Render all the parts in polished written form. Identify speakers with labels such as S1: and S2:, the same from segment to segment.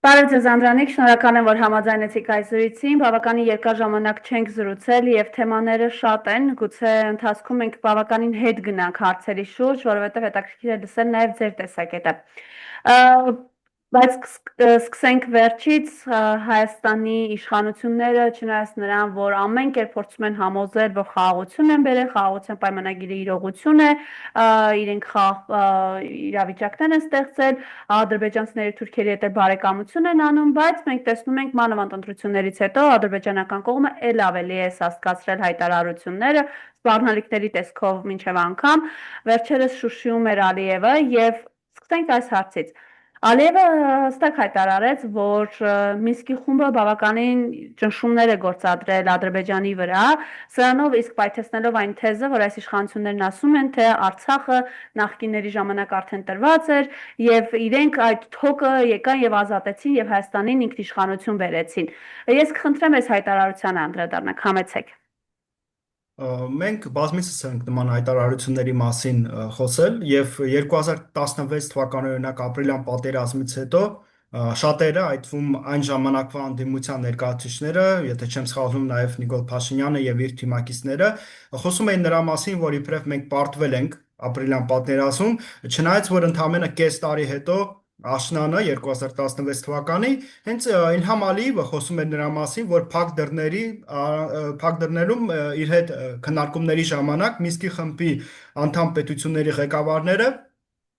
S1: Բարև ձեզ Անդրանիկ, շնորհակալ եմ, որ համաձայնեցիք այս զրույցին, բավականին երկար ժամանակ չենք զրուցել եւ թեմաները շատ են, գուցե ընթացքում մենք բավականին հետ գնանք հարցերի շուրջ, որովհետեւ հետաքրքիր է լսել նաեւ ձեր տեսակետը։ Բայց սկսենք վերջից, Հայաստանի իշխանությունները, չնայած նրան, որ ամեն կերպ փորձում են համոզել, որ խաղաղություն են բերել, խաղաղության պայմանագիրը իրողություն է, իրենք իրավիճակներ են ստեղծել, ադրբեջանցիների թուրքերի հետ բարեկամություն են անում, բայց մենք տեսնում ենք մանավանդ ընտրություններից հետո ադրբեջանական կողմը ել ավելի է սաստկացրել հայտարարությունները, սպառնալիքների տեսքով մինչև անգամ վերջերս Շուշիում էր Ալիևը եւ սկսենք այս հարցից։ Ալիևը հստակ հայտարարեց, որ Մինսկի խումբը բավականին ճնշումներ է գործադրել Ադրբեջանի վրա, սրանով իսկ պայթեցնելով այն թեզը, որ այս իշխանություններն ասում են, թե Արցախը նախկինների ժամանակ արդեն տրված էր եւ իրենք այդ թոկը եկան եւ ազատեցին եւ Հայաստանին ինքնիշխանություն բերեցին։ Ես կխնդրեմ այս հայտարարությանը անդրադառնանք, համեցեք։
S2: Մենք բազմիցս ենք նման հայտարարությունների մասին խոսել եւ 2016 թվականի օրինակ ապրիլյան պատերազմից հետո շատերը, այդ թվում այն ժամանակվա անդիմության ներկայացուցիչները, եթե չեմ սխալվում, նաեւ Նիկոլ Փաշինյանը եւ իր թիմակիցները խոսում էին նրա մասին, որ իբրև մենք պարտվել ենք ապրիլյան պատերազմում, չնայած որ ընդամենը կես տարի հետո Աշնանը 2016 թվականի հենց Իլհամ Ալիևը խոսում էր նրա մասին, որ փակ դռներում իր հետ քննարկումների ժամանակ Մինսկի խմբի անդամ պետությունների ղեկավարները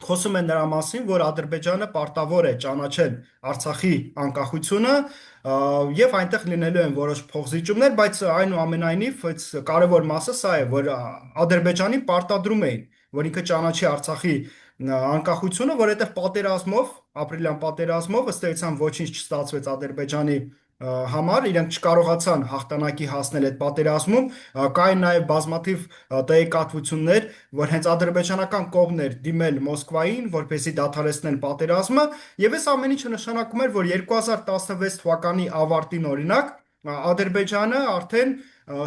S2: խոսում են նրա մասին, որ Ադրբեջանը պարտավոր է ճանաչել Արցախի անկախությունը եւ այնտեղ լինելու են որոշ փոխզիջումներ, բայց այնուամենայնիվ այս կարևոր մասը սա է, որ Ադրբեջանին պարտադրում էին, որ ինքը ճանաչի Արցախի անկախությունը, որովհետև պատերազմով, ապրիլյան պատերազմով ըստ էության ոչինչ չստացվեց Ադրբեջանի համար, իրենք չկարողացան հաղթանակի հասնել այդ պատերազմում, կային նաև բազմաթիվ տեղեկատվություններ, որ հենց ադրբեջանական կողմն էր դիմել Մոսկվային, որպեսզի դադարեցնեն պատերազմը, եւ այս ամեն ինչը նշանակում էր, որ 2016 թվականի ավարտին օրինակ Ադրբեջանը արդեն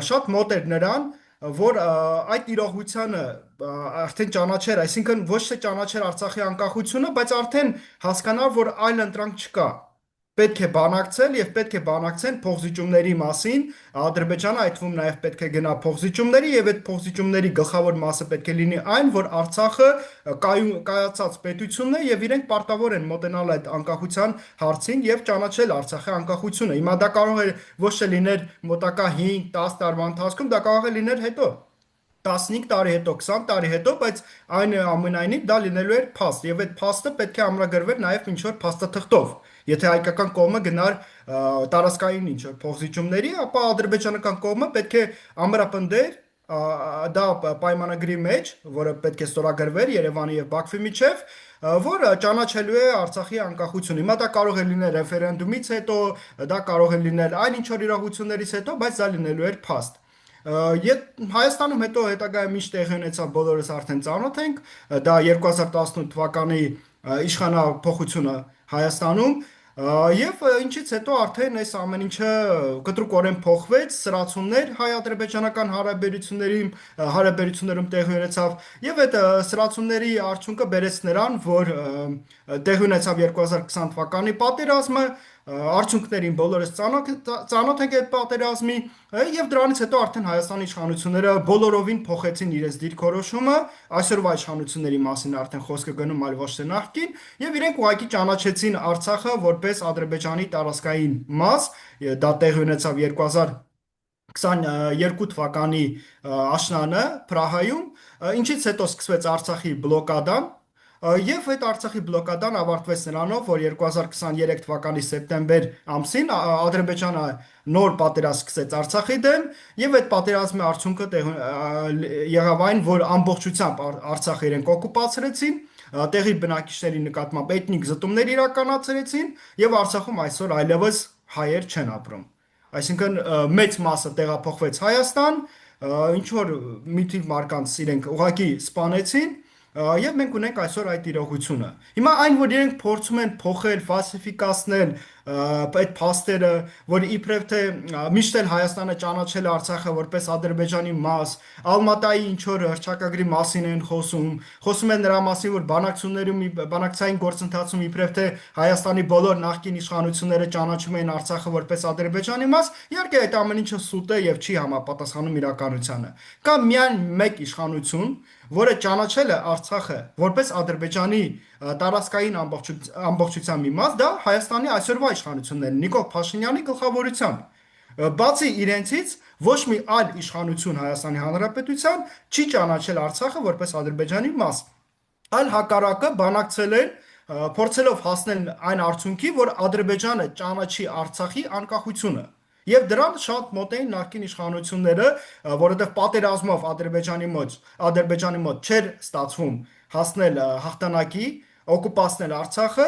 S2: շատ մոտ էր նրան, որ այդ իրողությանը արդեն ճանաչեր, այսինքն ոչ թե ճանաչեր Արցախի անկախությունը, բայց արդեն հասկանար, որ այլ ընտրանք չկա։ Պետք է բանակցել եւ պետք է բանակցեն փոխզիջումների մասին, Ադրբեջանը այդ թվում նաեւ պետք է գնա փոխզիջումների եւ այդ փոխզիջումների գլխավոր մասը պետք է լինի այն, որ Արցախը կայացած պետությունն է եւ իրենք պարտավոր են մոտենալ այդ անկախության հարցին եւ ճանաչել Արցախի անկախությունը։ Հիմա դա կարող է ոչ թե լիներ մոտակա 5-10 տարվա ընթացքում, դա կարող է լիներ հետո 15 տարի հետո, 20 տարի հետո, բայց այնուամենայնիվ դա լինելու էր փաստ, եւ այդ փաստը պետք է ամրագրվեր նաեւ ինչ-որ փաստաթղթով։ Եթե հայկական կողմը գնար տարածքային ինչ-որ փոխզիջումների, ապա ադրբեջանական կողմը պետք է ամրապնդեր դա պայմանագրի մեջ, որը պետք է ստորագրվեր Երևանի եւ Բաքվի միջեւ, որ ճանաչելու է Արցախի անկախությունը։ Հիմա դա կարող է լինել ռեֆերենդումից հետո, դա կարող է լինել այն ինչ-որ իրողություններից հետո, բայց դա լինելու էր փաստ։ Հայաստանում հետո հետագայում ինչ տեղի ունեցավ, բոլորս արդեն ծանոթ ենք, դա 2018 թվականի իշխանափոխությունը Հայաստանում եւ ինչից հետո արդեն այս ամեն ինչը կտրուկորեն փոխվեց, սրացումներ հայ-ադրբեջանական հարաբերություններում տեղի ունեցավ եւ այդ սրացումների արդյունքը բերեց նրան, որ տեղի ունեցավ 2020 թվականի պատերազմը, արդյունքներին բոլորս ծանոթ ենք այդ պատերազմի եւ դրանից հետո արդեն Հայաստանի իշխանությունները բոլորովին փոխեցին իրենց դիրքորոշումը, այսօրվա իշխանությունների մասին արդեն խոսքը գնում այլ ոչ թե նախկին եւ իրենք ուղղակի ճանաչեցին Արցախը որպես Ադրբեջանի տարածքային մաս, դա տեղի ունեցավ 2022 թվականի աշնանը Պրահայում, ինչից հետո սկսվեց Արցախի բլոկադան Եվ այդ Արցախի բլոկադան ավարտվեց նրանով, որ 2023 թվականի սեպտեմբեր ամսին Ադրբեջանը նոր պատերազմ սկսեց Արցախի դեմ, եւ այդ պատերազմի արդյունքը եղավ այն, որ ամբողջությամբ Արցախը իրենք օկուպացրեցին, տեղի բնակիչների նկատմամբ էթնիկ զտումներ իրականացրեցին, եւ Արցախում այսօր այլևս հայեր չեն ապրում։ Այսինքն մեծ մասը տեղափոխվեց Հայաստան, ինչ որ մի թիվ մարդկանց իրենք ուղակի սպանեցին Եվ մենք ունենք այսօր այդ իրողությունը։ Հիմա այն, որ իրենք փորձում են փոխել, ֆալսիֆիկացնել այդ փաստերը, որ իբրև թե միշտ էլ Հայաստանը ճանաչել է Արցախը որպես Ադրբեջանի մաս, Ալմատայի ինչ որ հռչակագրի մասին են խոսում են նրա մասին, որ բանակցային գործընթացում իբրև թե Հայաստանի բոլոր նախկին իշխանությունները ճանաչում էին Արցախը որպես Ադրբեջանի մաս, իհարկե այդ ամեն ինչը սուտ է եւ չի համապատասխանում իրականությանը։ Կա միայն մեկ իշխանություն, որը ճանաչել է Արցախը որպես Ադրբեջանի տարածքային ամբողջության մի մաս, դա Հայաստանի այսօրվա իշխանություններն Նիկոլ Փաշինյանի գլխավորությամբ։ Բացի իրենցից ոչ մի այլ իշխանություն Հայաստանի Հանրապետության չի ճանաչել Արցախը որպես Ադրբեջանի մաս, այլ հակառակը բանակցել են փորձելով հասնել այն արդյունքի, որ Ադրբեջանը ճանաչի Արցախի անկախությունը։ Եվ դրան շատ մոտ էին նախկին իշխանությունները, որովհետև պատերազմով Ադրբեջանի մոտ չէր ստացվում հասնել հաղթանակի, օկուպացնել Արցախը,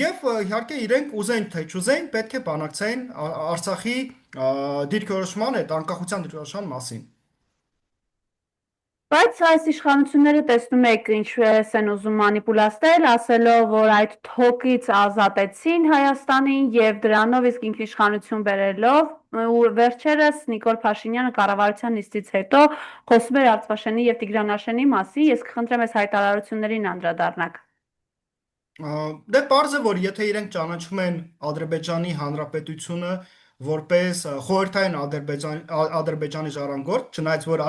S2: եւ իհարկե իրենք ուզեն թե չուզեն պետք է բանակցային Արցախի դիրքորոշման այդ անկախության դիրքորոշման մասին։
S1: Բայց այս իշխանությունները տեսնում եք ինչպես են ուզում մանիպուլացնել, ասելով, որ այդ թոկից ազատեցին Հայաստանին եւ դրանով իսկ ինքնիշխանություն բերելով ու վերջերս Նիկոլ Փաշինյանը կառավարության նիստից հետո խոսում էր Արցախաշենի եւ Տիգրանաշենի մասին, ես կխնդրեմ այս հայտարարություններին անդրադառնաք։
S2: Դե պարզ է, որ եթե իրենք ճանաչում են Ադրբեջանի Հանրապետությունը որպես խորհրդային Ադրբեջանի ժառանգորդ, չնայած որ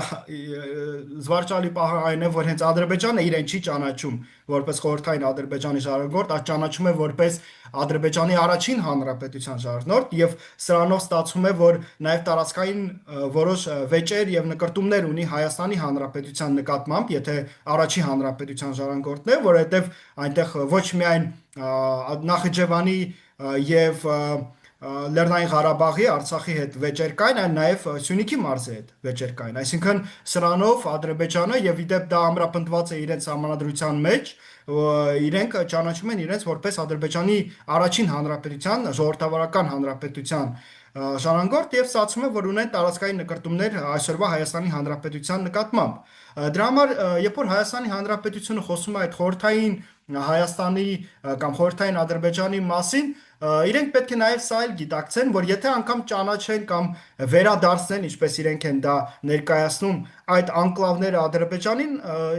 S2: զվարճալի պահը այն է, որ հենց Ադրբեջանը իրեն չի ճանաչում որպես խորհրդային Ադրբեջանի ժառանգորդ, այլ ճանաչում է որպես Ադրբեջանի առաջին հանրապետության ժառնորդ եւ սրանով ստացվում է, որ նաեւ տարածքային որոշ վեճեր եւ նկրտումներ ունի Հայաստանի Հանրապետության նկատմամբ, եթե առաջի հանրապետության ժառանգորդն է, որովհետեւ այնտեղ ոչ միայն Նախիջևանի եւ Լեռնային Ղարաբաղի, Արցախի հետ վեճեր կային, այլ նաև Սյունիքի մարզի հետ վեճեր կային։ Այսինքն սրանով Ադրբեջանը եւ իդեպ դա ամրապնդված է իրենց համանadrության մեջ, իրենք ճանաչում են իրենց որպես Ադրբեջանի առաջին հանրապետության, ժողովրդավարական հանրապետության ժառանգորդ եւ ստացվում է, որ ունեն տարածքային նկրտումներ այսօրվա Հայաստանի Հանրապետության նկատմամբ։ Դրա համար, երբ որ Հայաստանի Հանրապետությունը խոսում է այդ խորհրդային Հայաստանի կամ խորհրդային Ադրբեջանի մասին, իրենք պետք է նաև սա էլ գիտակցեն, որ եթե անգամ ճանաչեն կամ վերադարձնեն, ինչպես իրենք են դա ներկայացնում, այդ անկլավները Ադրբեջանին,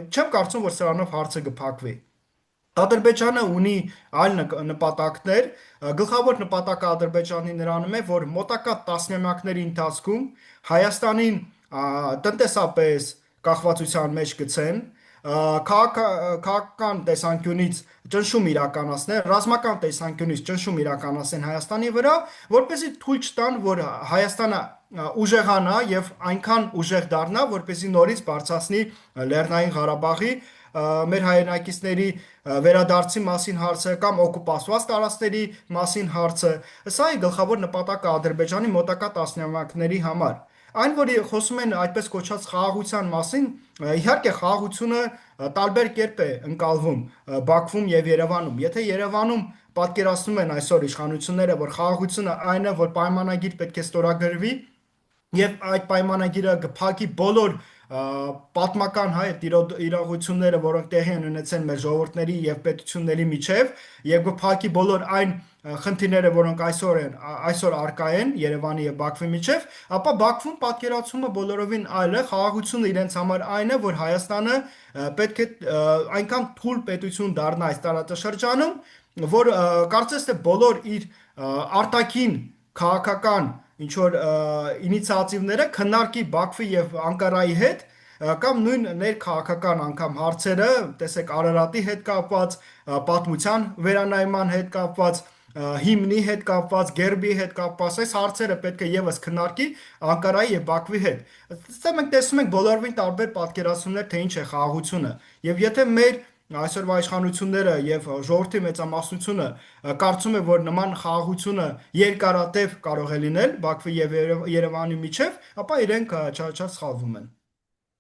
S2: չեմ կարծում, որ սրանով հարցը կփակվի։ Ադրբեջանը ունի այլ նպատակներ, գլխավոր նպատակը Ադրբեջանի նրանում է, որ մոտակա տասնամյակների ընթացքում Հայաստանին տնտեսապես կախվածության մեջ գցեն, քաղաքական տեսանկյունից ճնշում իրականացնեն, ռազմական տեսանկյունից ճնշում իրականացնեն Հայաստանի վրա, որպեսզի թույլ չտան, որ Հայաստանը ուժեղանա եւ այնքան ուժեղ դառնա, որպեսզի նորից բարձրացնի Լեռնային Ղարաբաղի մեր հայրենակիցների վերադարձի մասին հարցը կամ օկուպացված տարածքների մասին հարցը, սա է գլխավոր նպատակը Ադրբեջանի մոտակա տասնամյակների համար։ Այն, որ խոսում են այդպես կոչված խաղաղության մասին, իհարկե խաղաղությունը տարբեր կերպ է ընկալվում Բաքվում եւ Երևանում։ Եթե Երևանում պատկերացնում են այսօր իշխանությունները, որ խաղաղությունը այն է, որ պայմանագիր պետք է ստորագրվի եւ այդ պայմանագիրը կփակի բոլոր պատմական այդ իրողությունները, որոնք տեղի են ունեցել մեր ժողովուրդների եւ պետությունների միջև եւ կփակի բոլոր այն խնդիրները, որոնք այսօր արկա են Երևանի եւ Բաքվի միջև, ապա Բաքվում պատկերացումը բոլորովին այլ է, խաղաղությունը իրենց համար այն է, որ Հայաստանը պետք է այնքան թույլ պետություն դառնա այս տարածաշրջանում, որ կարծես թե բոլոր իր արտաքին քաղաքական ինչ որ ինիցիատիվները քննարկի Բաքվի եւ Անկարայի հետ կամ նույն ներքաղաքական անգամ հարցերը, տեսեք Արարատի հետ կապված, պատմության վերանայման հետ կապված, հիմնի հետ կապված, գերբի հետ կապված, այս հարցերը պետք է եւս քննարկի Անկարայի եւ Բաքվի հետ։ Այստեղ մենք տեսնում ենք բոլորովին տարբեր պատկերացումներ, թե ինչ է խաղաղությունը։ Եվ եթե մեր այսօրվա իշխանությունները եւ ժողովրդի մեծամասնությունը կարծում է, որ նման խաղաղությունը երկարատև կարող է լինել Բաքվի եւ Երևանի միջև, ապա իրենք չարաչար սխալվում են։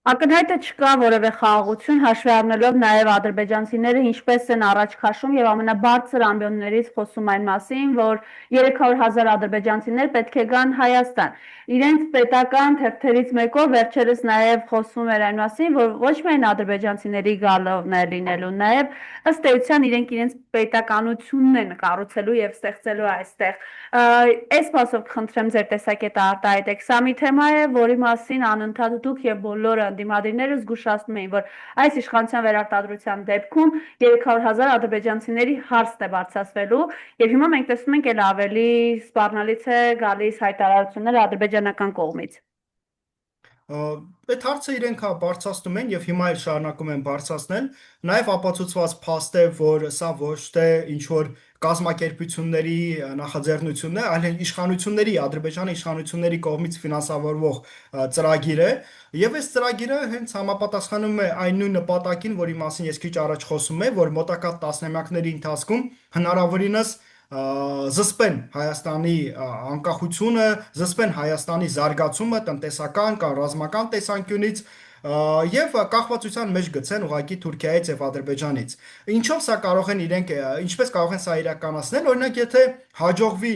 S1: Ակնհայտ է չկա որևէ խաղաղություն, հաշվի առնելով նաև ադրբեջանցիները ինչպես են առաջ քաշում եւ ամենաբարձր ամբիոններից խոսում այն մասին, որ 300,000 ադրբեջանցիներ պետք է գան Հայաստան։ Իրենց պետական թերթերից մեկով վերջերս նաև խոսում էր այն մասին, որ ոչ միայն ադրբեջանցիների գալովն է լինելու, նաև ըստ էության իրենց պետականությունն են կառուցելու եւ ստեղծելու այստեղ։ Այս մասով կխնդրեմ ձեր տեսակետը արտահայտեք։ Սա մի թեմա է, որի մասին անընդհատ դուք եւ բոլոր ընդդիմադիրները զգուշացնում էին, որ այս իշխանության վերարտադրության դեպքում 300,000 ադրբեջանցիների հարցն է բարձրացվելու եւ հիմա մենք տեսնում ենք էլ ավելի սպառնալից է գալիս հայտարարությունները ադրբեջանական կողմից։
S2: Այդ հարցը իրենք բարձրացնում են եւ հիմա էլ շարունակում են բարձրացնել, նաեւ ապացուցված փաստ է, որ սա ոչ թե ինչ որ կազմակերպությունների նախաձեռնությունն է, այլ իշխանությունների, Ադրբեջանի իշխանությունների կողմից ֆինանսավորվող ծրագիր է, եւ այս ծրագիրը հենց համապատասխանում է այն նույն նպատակին, որի մասին ես քիչ առաջ խոսում եմ, որ մոտակա տասնամյակների ընթացքում հնարավորինս զսպեն Հայաստանի անկախությունը, զսպեն Հայաստանի զարգացումը տնտեսական կամ ռազմական տեսանկյունից եւ կախվածության մեջ գցեն ուղղակի Թուրքիայից եւ Ադրբեջանից։ Ինչով սա կարող են իրենք, ինչպես կարող են սա իրականացնել, օրինակ եթե հաջողվի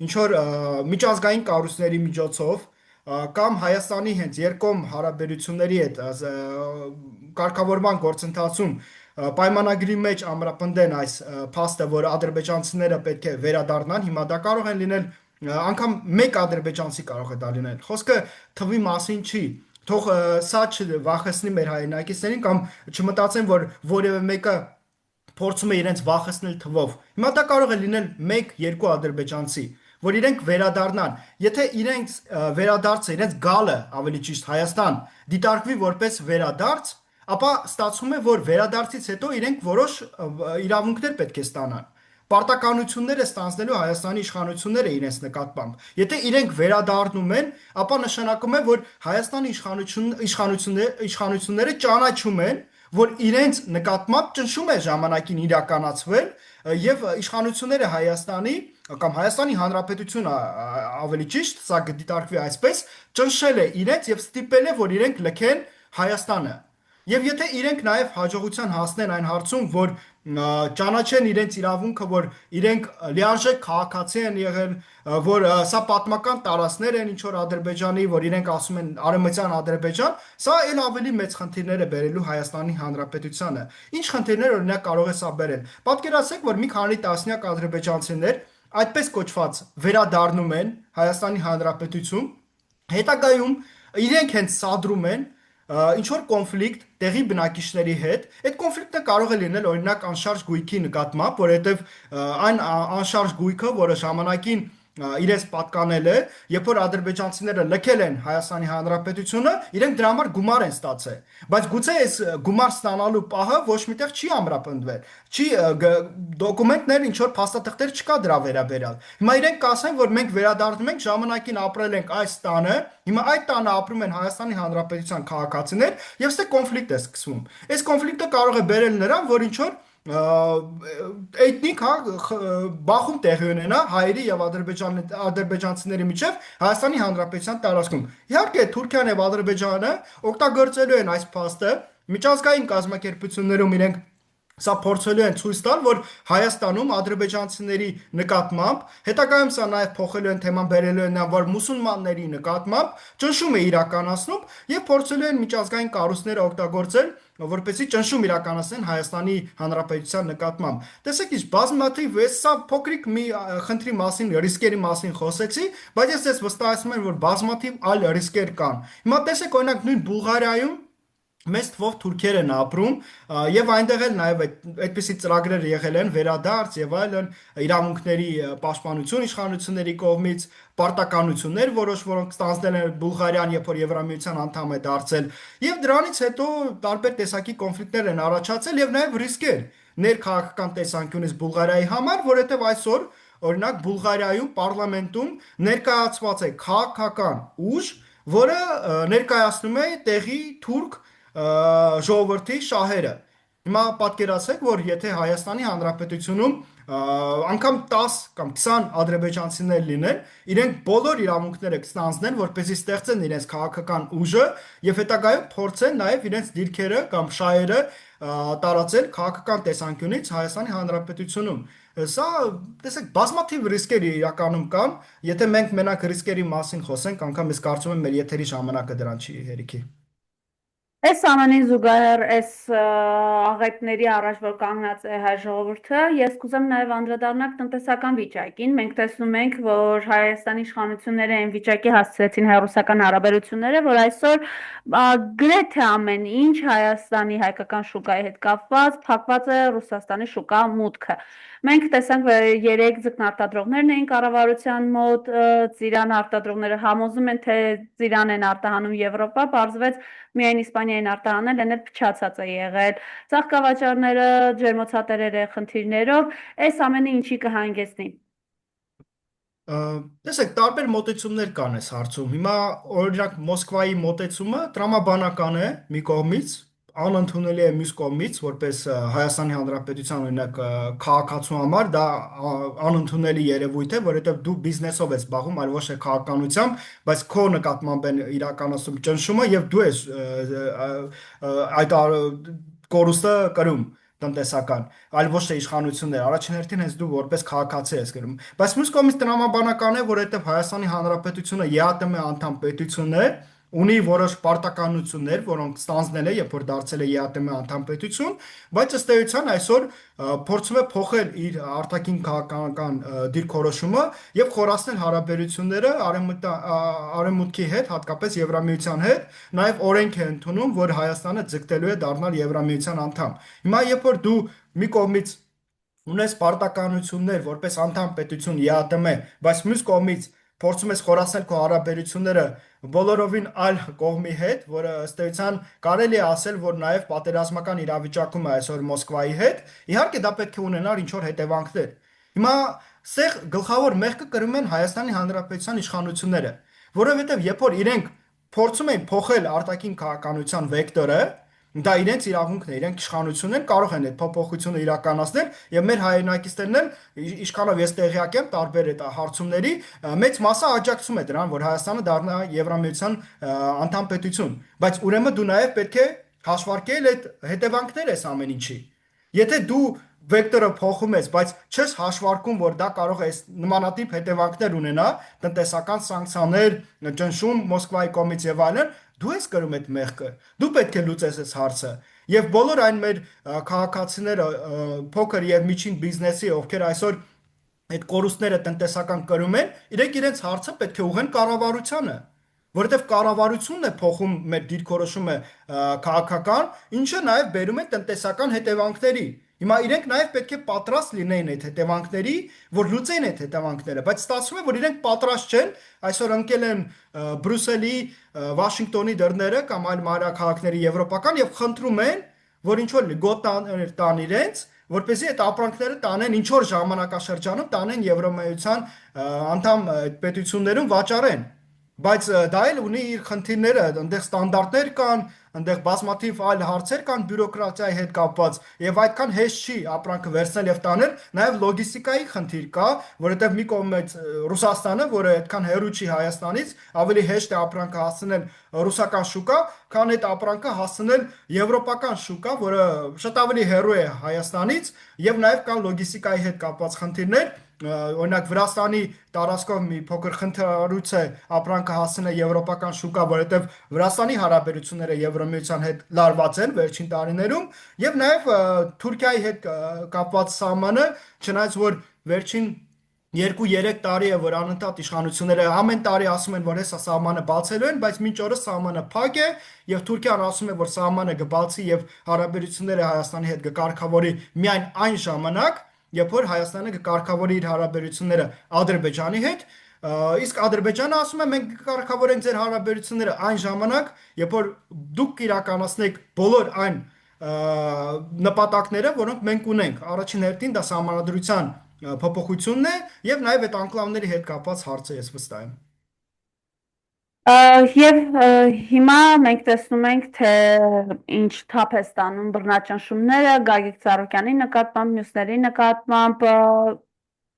S2: ինչ որ միջազգային կառույցների միջոցով կամ Հայաստանի հենց երկկողմ հարաբերությունների հետ կարգավորման գործընթացում պայմանագրի մեջ ամրապնդեն այս փաստը, որ ադրբեջանցիները պետք է վերադառնան, հիմա դա կարող են լինել անգամ մեկ ադրբեջանցի կարող է դա լինել։ Խոսքը թվի մասին չի։ Թող սա չվախեցնի մեր հայրենակիցներին կամ չմտածեն, որ որևէ մեկը փորձում է իրենց վախեցնել թվով։ Հիմա դա կարող է լինել 1-2 ադրբեջանցի, որ իրենք վերադառնան։ Եթե իրենց վերադարձը, իրենց գալը, ավելի ճիշտ Հայաստան, դիտարկվի որպես վերադարձ, ապա ստացվում է, որ վերադարձից հետո իրենք որոշ իրավունքներ պետք է ստանան։ Պարտականությունները ստանձնելու Հայաստանի իշխանությունները իրենց նկատմամբ։ Եթե իրենք վերադառնում են, ապա նշանակում է, որ Հայաստանի իշխանությունները ճանաչում են, որ իրենց նկատմամբ ճնշում է ժամանակին իրականացվել եւ իշխանությունները Հայաստանի կամ Հայաստանի Հանրապետությունը ավելի ճիշտ, սա կդիտարկվի այսպես, ճնշել է իրենց եւ ստիպել է, որ իրենք լքեն Հայաստանը։ Եվ եթե իրենք նաև հաջողության հասնեն այն հարցում, որ ճանաչեն իրենց իրավունքը, որ իրենք լիարժեք քաղաքացի են եղել, որ սա պատմական տարածքներ են ինչ որ Ադրբեջանի, որ իրենք ասում են արևմտյան Ադրբեջան, սա էլ ավելի մեծ խնդիրներ է բերելու Հայաստանի Հանրապետությանը։ Ինչ խնդիրներ օրինակ կարող է սա բերել։ Պատկերացրեք, որ մի քանի տասնյակ ադրբեջանցիներ այդպես կոչված վերադառնում են Հայաստանի Հանրապետություն, հետագայում իրենք հենց սադրում են ինչ որ կոնֆլիկտ տեղի բնակիչների հետ, այդ կոնֆլիկտը կարող է լինել օրինակ անշարժ գույքի նկատմամբ, որովհետև այն անշարժ գույքը, որը ժամանակին իրենց պատկանել է, երբ որ ադրբեջանցիները լքել են Հայաստանի Հանրապետությունը, իրենք դրա համար գումար են ստացել։ Բայց գուցե այս գումար ստանալու պահը ոչ միտեղ չի ամրապնդվել։ Չի դոկումենտներ, ինչ որ փաստաթղթեր չկա դրա վերաբերյալ։ Հիմա իրենք կասեն, որ մենք վերադառնում ենք, ժամանակին ապրել ենք այս տանը, հիմա այդ տանը ապրում են Հայաստանի Հանրապետության քաղաքացիներ, եւ ստե կոնֆլիկտ է սկսվում։ Այս կոնֆլիկտը կարող է բերել նրան, որ ինչ որ էթնիկ բախում տեղի ունենա հայերի եւ ադրբեջանցիների միջև Հայաստանի Հանրապետության տարածքում։ Իհարկե Թուրքիան եւ Ադրբեջանը օգտագործելու են այս փաստը միջազգային կազմակերպություններում իրենք սա փորձելու են ցույց տալ, որ Հայաստանում ադրբեջանցիների նկատմամբ, հետագայում սա նաև փոխելու են թեման, բերելու են նա, որ մուսուլմանների նկատմամբ ճնշում է իրականացնում եւ փորձելու են միջազգային կառույցները օգտագործել, որպեսզի ճնշում իրականացնեն Հայաստանի Հանրապետության նկատմամբ։ Տեսեք, ինչ բազմաթիվ է, սա փոքրիկ մի խնդրի մասին, ռիսկերի մասին խոսեցի, բայց ես ձեզ վստահեցնում եմ, որ բազմաթիվ այլ ռիսկեր կան։ Հիմա տեսեք, օրինակ նույն Բուլղարիայում մեծ թվով թուրքեր են ապրում եւ այնտեղ էլ նաեւ այդպիսի ծրագրեր եղել են վերադարձ եւ այլն իրավունքների պաշտպանություն իշխանությունների կողմից պարտականություններ որոշ որոնք ստանձնել են Բուլղարիան երբ որ Եվրամիության անդամ է դարձել եւ դրանից հետո տարբեր տեսակի կոնֆլիկտներ են առաջացել եւ նաեւ ռիսկեր ներքաղաքական տեսանկյունից Բուլղարիայի համար, որովհետեւ այսօր օրինակ Բուլղարիայում պարլամենտում ներկայացված է քաղաքական ուժ, որը ներկայացնում է տեղի թուրք ժողովրդի շահերը։ Հիմա պատկերացրեք, որ եթե Հայաստանի Հանրապետությունում անգամ 10 կամ 20 ադրբեջանցիներ լինեն, իրենք բոլոր իրավունքները կստանձնեն, որպեսզի ստեղծեն իրենց քաղաքական ուժը եւ հետագայում փորձեն նաեւ իրենց դիրքերը կամ շահերը տարածել քաղաքական տեսանկյունից Հայաստանի Հանրապետությունում։ Սա, տեսեք, բազմաթիվ ռիսկեր իրականում կան, եթե մենք մենակ ռիսկերի մասին խոսենք, անգամ ես կարծում եմ մեր եթերի ժամանակը դրան չի հերիքի։
S1: Այս ամենին զուգահեռ այս աղետների առաջ որ կանգնած է հայ ժողովուրդը, ես կուզեմ նաև անդրադառնալ տնտեսական վիճակին։ Մենք տեսնում ենք, որ Հայաստանի իշխանությունները այն վիճակի հասցրեցին հայ-ռուսական հարաբերությունները, որ այսօր գրեթե ամեն ինչ Հայաստանի հայկական շուկայի հետ կապված փակված է Ռուսաստանի շուկա մուտքը։ Մենք տեսանք, որ երեք ձկնարտադրողներն էին կառավարության մոտ, ծիրան արտադրողները համոզում են, թե ծիրան են արտահանում Եվրոպա, պարզվեց միայն Իսպանիային արտահանել են էլ փչացած է եղել, ծաղկավաճառները, ջերմոցատերերը խնդիրներով, այս ամենը ինչի կհանգեցնի։
S2: Տեսեք, տարբեր մոտեցումներ կան այս հարցում։ Հիմա օրինակ Մոսկվայի մոտեցումը տրամաբանական է մի կողմից, անընդունելի է մյուս կողմից, որպես Հայաստանի Հանրապետության օրինակ քաղաքացու համար դա անընդունելի երևույթ է, որովհետև դու բիզնեսով ես զբաղվում, այլ ոչ թե քաղաքականությամբ, բայց քո նկատմամբ են իրականացում ճնշումը եւ դու ես այդ կորուստը կրում տնտեսական, այլ ոչ թե իշխանություններ։ Առաջին հերթին հենց դու որպես քաղաքացի ես գրում։ Բայց մյուս կողմից տրամաբանական է, որովհետև Հայաստանի Հանրապետությունը ԵԱՏՄ անդամ պետություն է, ունի որոշ պարտականություններ, որոնք ստանձնել է, երբ որ դարձել է ԵԱՏՄ անդամ պետություն, բայց ըստ էության այսօր փորձում է փոխել իր արտաքին քաղաքական դիրքորոշումը եւ խորացնել հարաբերությունները արևմուտքի հետ, հատկապես Եվրամիության հետ, նաեւ օրենք է ընդունում, որ Հայաստանը ձգտելու է դառնալ Եվրամիության անդամ։ Հիմա երբ որ դու մի կողմից ունես պարտականություններ որպես անդամ պետություն ԵԱՏՄ, բայց մյուս կողմից փորձում ես խորացնել քո հարաբերությունները բոլորովին այլ կողմի հետ, որը ըստ էության կարելի է ասել, որ նաև պատերազմական իրավիճակում է այսօր Մոսկվայի հետ, իհարկե դա պետք է ունենար ինչ-որ հետևանքներ։ Հիմա սեղ գլխավոր մեղքը կրում են Հայաստանի Հանրապետության իշխանությունները, որովհետև երբ որ իրենք փորձում են փոխել արտաքին քաղաքականության վեկտորը, դա իրենց իրավունքն է, իրենք իշխանությունն են, կարող են այդ փոփոխությունը իրականացնել եւ մեր հայրենակիցներն էլ ինչքանով ես տեղյակ եմ տարբեր այդ հարցումների մեծ մասը աջակցում է դրան, որ Հայաստանը դառնա Եվրամիության անդամ պետություն, բայց ուրեմն դու նաեւ պետք է հաշվարկել այդ հետևանքները այս ամեն ինչի։ Եթե դու վեկտորը փոխում ես, բայց չես հաշվարկում, որ դա կարող է նմանատիպ հետևանքներ ունենա, տնտեսական սանկցիաներ, ճնշում Մոսկվայի կողմից եւ այլն, դու ես կրում այդ մեղքը։ Դու պետք է լուծես այս հարցը։ Եվ բոլոր այն մեր քաղաքացիները, փոքր եւ միջին բիզնեսի, ովքեր այսօր այդ կորուստները տնտեսական կրում են, իրենց հարցը պետք է ուղղեն կառավարությանը, որովհետև կառավարությունն է փոխում մեր դիրքորոշումը քաղաքական, ինչը նաև բերում է տնտեսական հետևանքների։ Հիմա իրենք նաև պետք է պատրաստ լինեին այդ հետևանքների, որ լուծեն այդ հետևանքները, բայց ստացվում է, որ իրենք պատրաստ չեն, այսօր ընկել են Բրյուսելի, Վաշինգտոնի դռները կամ այլ մայրաքաղաքների եվրոպական եւ խնդրում են, որ ինչ որ լգոտներ տան իրենց, որպեսզի այդ ապրանքները տանեն ինչ որ ժամանակաշրջանում տանեն Եվրոմիության անդամ պետություններում վաճառեն։ Բայց դա էլ ունի իր խնդիրները, այնտեղ ստանդարտներ կան, այնտեղ բազմաթիվ այլ հարցեր կան բյուրոկրատիայի հետ կապված, եւ այդքան հեշտ չի ապրանքը վերցնել եւ տանել, նաեւ լոգիստիկայի խնդիր կա, որովհետեւ մի կողմից Ռուսաստանը, որը այդքան հեռու չի Հայաստանից, ավելի հեշտ է ապրանքը հասցնել ռուսական շուկա, քան այդ ապրանքը հասցնել եվրոպական շուկա, որը շատ ավելի հեռու է Հայաստանից, եւ նաեւ կան լոգիստիկայի հետ կապված խնդիրներ, օրինակ Վրաստանի տարածքով մի փոքր խնդրառույց է ապրանքը հասցնել եվրոպական շուկա, որովհետև Վրաստանի հարաբերությունները Եվրամիության հետ լարված են վերջին տարիներում, եւ նաեւ Թուրքիայի հետ կապված սահմանը, չնայած որ վերջին 2-3 տարի է, որ անընդհատ իշխանությունները ամեն տարի ասում են, որ հեսա սահմանը բացելու են, բայց մինչ օրս սահմանը փակ է եւ Թուրքիան ասում է, որ սահմանը կբացի եւ հարաբերությունները Հայաստանի հետ կկարգավորի միայն այն ժամանակ, երբ որ Հայաստանը կկարգավորի իր հարաբերությունները Ադրբեջանի հետ, իսկ Ադրբեջանը ասում է մենք կկարգավորենք ձեր հարաբերությունները այն ժամանակ, երբ որ դուք կիրականացնեք բոլոր այն նպատակները, որոնք մենք ունենք։ Առաջին հերթին դա սահմանադրության փոփոխությունն է եւ նաեւ այդ անկլավների հետ կապված հարցը ես վստահ եմ։
S1: Եվ հիմա մենք տեսնում ենք, թե ինչ թափ է ստանում բռնաճնշումները Գագիկ Ծառուկյանի նկատմամբ, մյուսների նկատմամբ,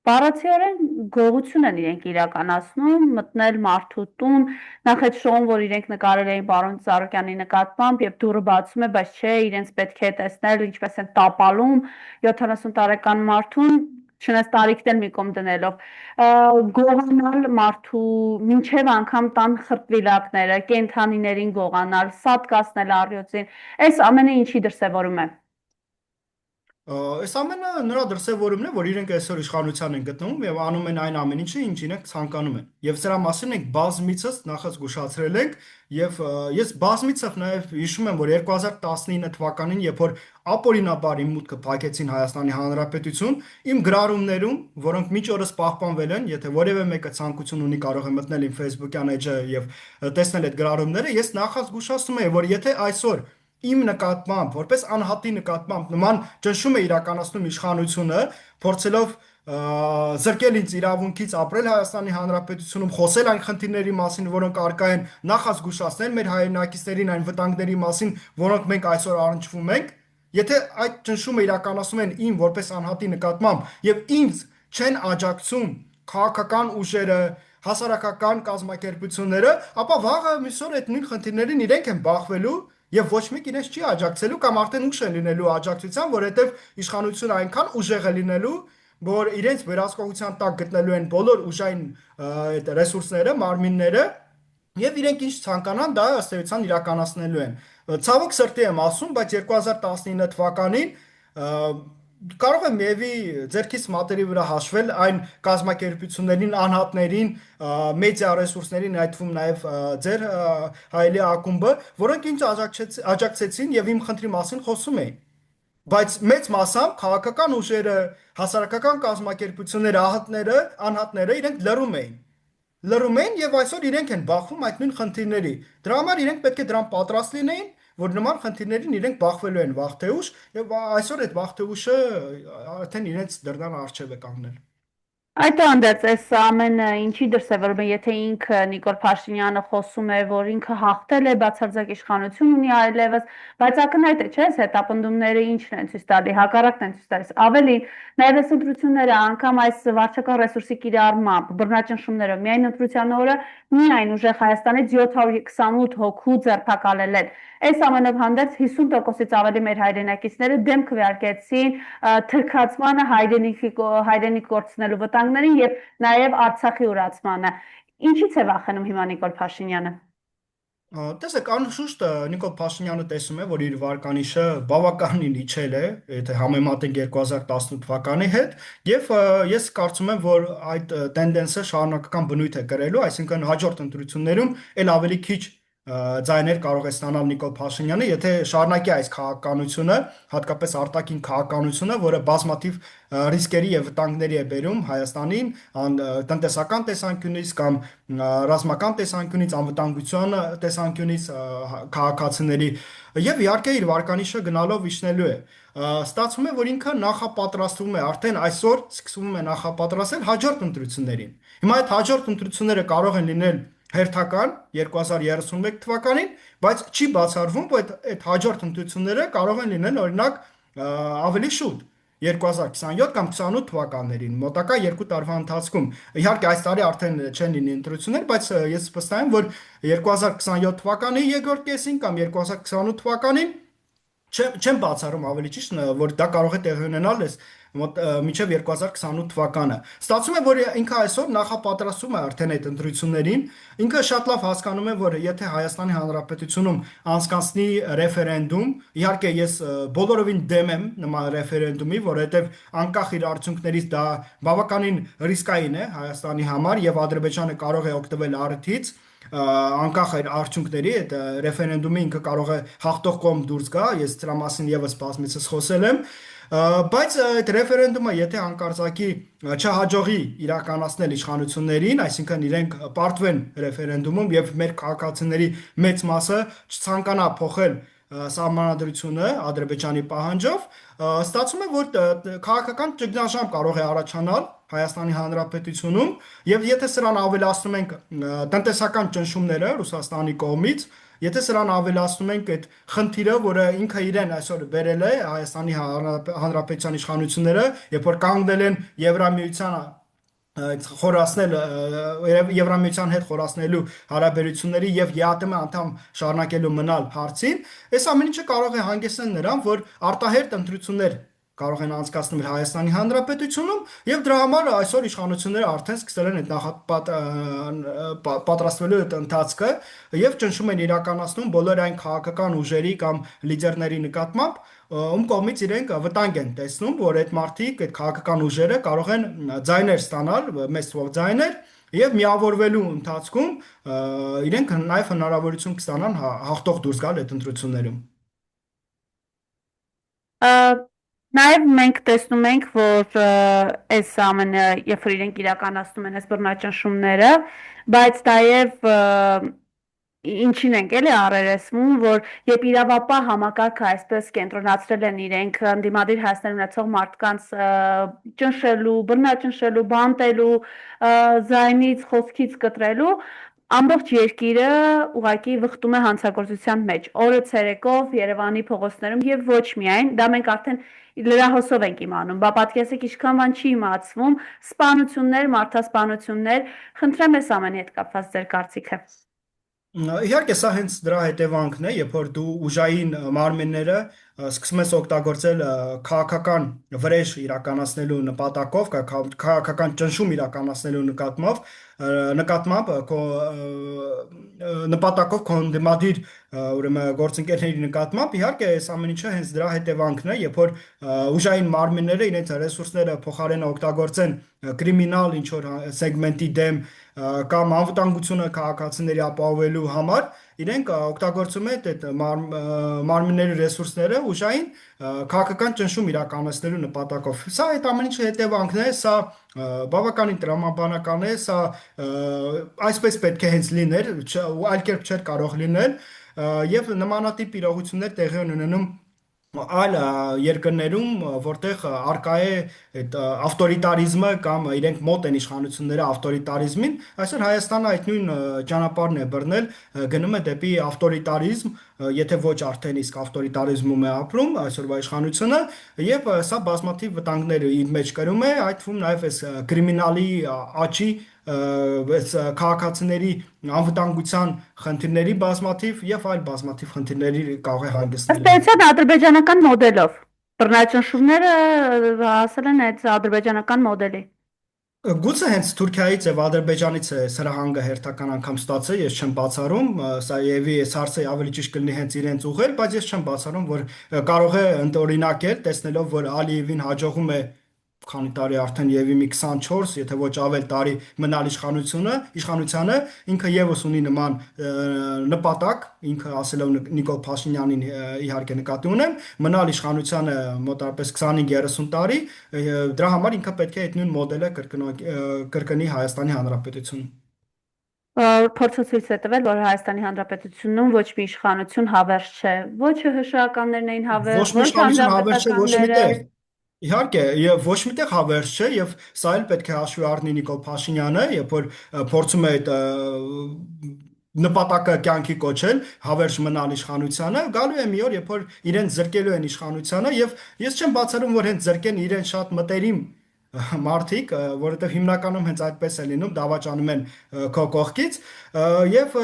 S1: բառացիորեն գողություն են իրենք իրականացնում, մտնել մարդու տուն, նախ այդ շոուն, որ իրենք նկարել էին պարոն Ծառուկյանի նկատմամբ, եւ դուռը բացում է, բայց չէ, իրենց պետք է տեսնել ինչպես են տապալում 70 տարեկան մարդուն, չնայած տարիքն էլ մի կողմ դնելով, գողանալ մարդու մինչև անգամ տան խրտվիլակները, կենդանիներին գողանալ, սատկացնել առյուծին, այս ամենը ինչի դրսևորում է։
S2: Այս ամենը նրա դրսևորումն է, որ իրենք այսօր իշխանության են գտնվում եւ անում են այն ամեն ինչը, ինչ իրենք ցանկանում են։ Եվ սրա մասին ենք բազմիցս նախած զգուշացրել ենք եւ ես բազմիցս նաեւ հիշում եմ, որ 2019 թվականին, երբ որ ապօրինաբար իմ մուտքը փակեցին Հայաստանի Հանրապետություն, իմ գրառումներում, որոնք մինչ օրս պահպանվել են, եթե որևէ մեկը ցանկություն ունի, կարող է մտնել իմ Facebook-յան էջը եւ տեսնել այդ գրառումները, ես նախած զգուշացնում եմ, որ եթե այսօր իմ նկատմամբ, որպես անհատի նկատմամբ նման ճնշում է իրականացնում իշխանությունը, փորձելով զրկել ինձ իրավունքից ապրել Հայաստանի Հանրապետությունում, խոսել այն խնդիրների մասին, որոնք առկա են, նախազգուշացնել մեր հայրենակիցներին այն վտանգների մասին, որոնք մենք այսօր առնչվում ենք, եթե այդ ճնշումը իրականացում են իմ որպես անհատի նկատմամբ եւ ինձ չեն աջակցում քաղաքական ուժերը, հասարակական կազմակերպությունները, ապա վաղը միսօր այդ նույն խնդիրներին իրենք են բախվելու եւ ոչ մեկ իրենց չի աջակցելու կամ արդեն ուշ է լինելու աջակցության, որովհետեւ իշխանությունը այնքան ուժեղ է լինելու, որ իրենց վերահսկողության տակ գտնելու են բոլոր ուժային այդ ռեսուրսները, մարմինները եւ իրենք ինչ ցանկանան, դա ըստ էության իրականացնելու են։ Ցավոք սրտի եմ ասում, բայց 2019 թվականին կարող եմ Եվի ձերքից մատերի վրա հաշվել այն կազմակերպություններին, անհատներին, մեդիա ռեսուրսներին, այդ թվում նաև ձեր հայելի ակումբը, որոնք ինձ աջակցեցին եւ իմ խնդրի մասին խոսում էին։ Բայց մեծ մասամբ քաղաքական ուժերը, հասարակական կազմակերպությունները, անհատները իրենք լռում էին եւ այսօր իրենք են բախվում այդ նույն խնդիրների։ Դրա համար իրենք պետք է դրան պատրաստ լինեին, որ նման խնդիրներին իրենք բախվելու են վաղ թե ուշ եւ այսօր այդ վաղ թե ուշը արդեն իրենց դռնան առջև է կանգնել։
S1: Այդուհանդերձ, այս ամենը ինչի դրսևորում է, եթե ինքը Նիկոլ Փաշինյանը խոսում է, որ ինքը հաղթել է, բացարձակ իշխանություն ունի այլևս, բայց ակնհայտ է, չէ՞, հետապնդումները ինչն են ցույց տալի, հակառակն են ցույց տալիս։ Ավելի նաև այս ընտրությունները, անգամ այս վարչական ռեսուրսի կիրառմամբ, բռնաճնշումներով, միայն ընտրության օրը միայն ուժեղ Հայաստանից 728 հոգու ձերբակալել են։ Այս ամենով հանդերձ 50%-ից ավելի մեր հայրենակիցները դեմ քվեարկեցին թրքացմանը, հայրենիք կորցնելու վտանգներին եւ նաեւ Արցախի ուրացմանը։ Ինչից է վախենում հիմա Նիկոլ Փաշինյանը։
S2: Տեսեք, անշուշտ Նիկոլ Փաշինյանը տեսում է, որ իր վարկանիշը բավականին իջել է, եթե համեմատենք 2018 թվականի հետ, եւ ես կարծում եմ, որ այդ տենդենսը շարունակական բնույթ է կրելու, այսինքն հաջորդ ընտրություններում ել ավելի քիչ ձայներ կարող է ստանալ Նիկոլ Փաշինյանը, եթե շարունակի այս քաղաքականությունը, հատկապես արտաքին քաղաքականությունը, որը բազմաթիվ ռիսկերի եւ վտանգների է բերում Հայաստանին, տնտեսական տեսանկյունից կամ ռազմական տեսանկյունից, անվտանգության տեսանկյունից քաղաքացիների եւ իհարկե իր վարկանիշը գնալով իջնելու է։ Ստացվում է, որ ինքը նախապատրաստվում է, արդեն այսօր սկսվում է նախապատրաստել հաջորդ ընտրություններին։ Հիմա այդ հաջորդ ընտրությունները կարող են լինել հերթական 2031 թվականին, բայց չի բացառվում, որ այդ հաջորդ ընտրությունները կարող են լինել օրինակ ավելի շուտ 2027 կամ 28 թվականներին, մոտակա 2 տարվա ընթացքում։ Իհարկե այս տարի արդեն չեն լինի ընտրություններ, բայց ես վստահ եմ, որ 2027 թվականի երկրորդ կեսին կամ 2028 թվականին չեմ բացառում ավելի ճիշտ, որ դա կարող է տեղի ունենալ մոտ մինչև 2028 թվականը։ Ստացվում է, որ ինքը այսօր նախապատրաստում է արդեն այդ ընտրություններին։ Ինքը շատ լավ հասկանում է, որ եթե Հայաստանի Հանրապետությունում անցկացնի ռեֆերենդում, իհարկե ես բոլորովին դեմ եմ նման ռեֆերենդումի, որովհետև անկախ իր արդյունքներից դա բավականին ռիսկային է Հայաստանի համար եւ Ադրբեջանը կարող է օգտվել առիթից անկախ այդ արդյունքների այդ ռեֆերենդումի ինքը կարող է հաղթող կողմ դուրս գա, ես դրա մասին եւս բազմիցս խոսել եմ, բայց այդ ռեֆերենդումը եթե հանկարծակի չհաջողի իրականացնել իշխանություններին, այսինքն իրենք պարտվեն ռեֆերենդումում եւ մեր քաղաքացիների մեծ մասը չցանկանա փոխել սահմանադրությունը Ադրբեջանի պահանջով, ստացվում է, որ քաղաքական ճգնաժամ կարող է առաջանալ Հայաստանի Հանրապետությունում, եւ եթե սրան ավելացնում ենք տնտեսական ճնշումները Ռուսաստանի կողմից, եթե սրան ավելացնում ենք այդ խնդիրը, որը ինքը իրեն այսօր բերել է Հայաստանի Հանրապետության իշխանությունները, երբ որ կանգնել են Եվրամիության խորացնել Եվրամիության հետ խորացնելու հարաբերությունների եւ ԵԱՏՄ անդամ շարունակելու մնալ հարցին, այս ամեն ինչը կարող է հանգեցնել նրան, որ արտահերտ ընտրություններ կարող են անցկացնել Հայաստանի Հանրապետությունում եւ դրա համար այսօր իշխանությունները արդեն սկսել են այդ պատրաստվելու այդ ընթացքը եւ ճնշում են իրականացնում բոլոր այն քաղաքական ուժերի կամ լիդերների նկատմամբ, ում կողմից իրենք վտանգ են տեսնում, որ այդ մարդիկ, այդ քաղաքական ուժերը կարող են ձայներ ստանալ, մեծ թվով ձայներ եւ միավորվելու ընթացքում իրենք նաեւ հնարավորություն կստանան հաղթող դուրս գալ այդ ընտրություններում։
S1: Նաև մենք տեսնում ենք, որ այս ամենը, երբ որ իրենք իրականացնում են այս բռնաճնշումները, բայց նաև ինչին ենք էլի առերեսվում, որ երբ իրավապահ համակարգը այսպես կենտրոնացրել են իրենք ընդդիմադիր հայացքներ ունեցող մարդկանց ճնշելու, բռնաճնշելու, բանտելու, զայնից, խոսքից կտրելու, ամբողջ երկիրը ուղղակի վխտում է հանցագործության մեջ։ Օրը ցերեկով Երևանի փողոցներում եւ ոչ միայն, դա մենք արդեն լրահոսով ենք իմանում, բա պատկերացեք ինչքան բան չի իմացվում, սպանություններ, մարդասպանություններ, խնդրեմ այս ամենի հետ կապված ձեր կարծիքը։
S2: Իհարկե, սա հենց դրա հետևանքն է, երբ որ դու ուժային մարմինները սկսում ես օգտագործել քաղաքական վրեժ իրականացնելու նպատակով, քաղաքական ճնշում իրականացնելու նկատմամբ քո նպատակով քո դիմադիր ուրեմն գործընկերների նկատմամբ, իհարկե, այս ամեն ինչը հենց դրա հետևանքն է, երբ որ ուժային մարմինները իրենց ռեսուրսները փոխարեն օգտագործեն կրիմինալ ինչ որ սեգմենտի դեմ կամ անվտանգությունը քաղաքացիների ապահովելու համար իրենք օգտագործում են այդ մարմինների ռեսուրսները ուժային քաղաքական ճնշում իրականացնելու նպատակով։ Սա այդ ամեն ինչի հետևանքն է, սա բավականին տրամաբանական է, սա այսպես պետք է հենց լիներ, այլ կերպ չէր կարող լինել եւ նմանատիպ իրողություններ տեղի են ունենում այլ երկրներում, որտեղ արկա է այդ ավտորիտարիզմը կամ իրենք մոտ են իշխանությունները ավտորիտարիզմին, այսօր Հայաստանը այդ նույն ճանապարհն է բռնել, գնում է դեպի ավտորիտարիզմ, եթե ոչ արդեն իսկ ավտորիտարիզմում է ապրում այսօրվա իշխանությունը, եւ սա բազմաթիվ վտանգներ իր մեջ կրում է, այդ թվում նաեւ այս կրիմինալի աճի այս քաղաքացիների անվտանգության խնդիրների բազմաթիվ եւ այլ բազմաթիվ խնդիրների կարող է հանգեցնել։
S1: Ըստ էության ադրբեջանական մոդելով բռնաճնշումները հասել են այդ ադրբեջանական մոդելի։
S2: Գուցե հենց Թուրքիայից եւ Ադրբեջանից է սրահանգը հերթական անգամ ստացել, ես չեմ բացառում, սա եւի այս հարցը ավելի ճիշտ կլինի հենց իրենց ուղղել, բայց ես չեմ բացառում, որ կարող է ընդօրինակել, տեսնելով, որ Ալիևին հաջողում է քանի տարի արդեն եւի մի 24, եթե ոչ ավել տարի մնալ իշխանությանը, ինքը եւս ունի նման նպատակ, ինքը ասելով Նիկոլ Փաշինյանին իհարկե նկատի ունեմ, մնալ իշխանությանը մոտավորապես 25-30 տարի, դրա համար ինքը պետք է այդ նույն մոդելը կրկնի Հայաստանի Հանրապետությունում։
S1: Փորձը ցույց է տվել, որ Հայաստանի Հանրապետությունում ոչ մի իշխանություն հավերժ չէ, ոչ ՀՀՇ-ականներն էին
S2: Ոչ
S1: հավերժ,
S2: մի
S1: ոչ
S2: իշխանություն հավերժ չէ, ոչ
S1: հանրապետականները։
S2: միտեղ։ Իհարկե, եւ ոչ միտեղ հավերժ չէ եւ սա էլ պետք է հաշվի առնի Նիկոլ Փաշինյանը, երբ որ փորձում է այդ նպատակը կյանքի կոչել, հավերժ մնալ իշխանությանը, գալու է մի օր, երբ որ իրեն զրկելու են իշխանությանը եւ ես չեմ բացառում, որ հենց զրկեն իրեն շատ մտերիմ մարդիկ, որովհետև հիմնականում հենց այդպես է լինում, դավաճանում են քո կողքից եւ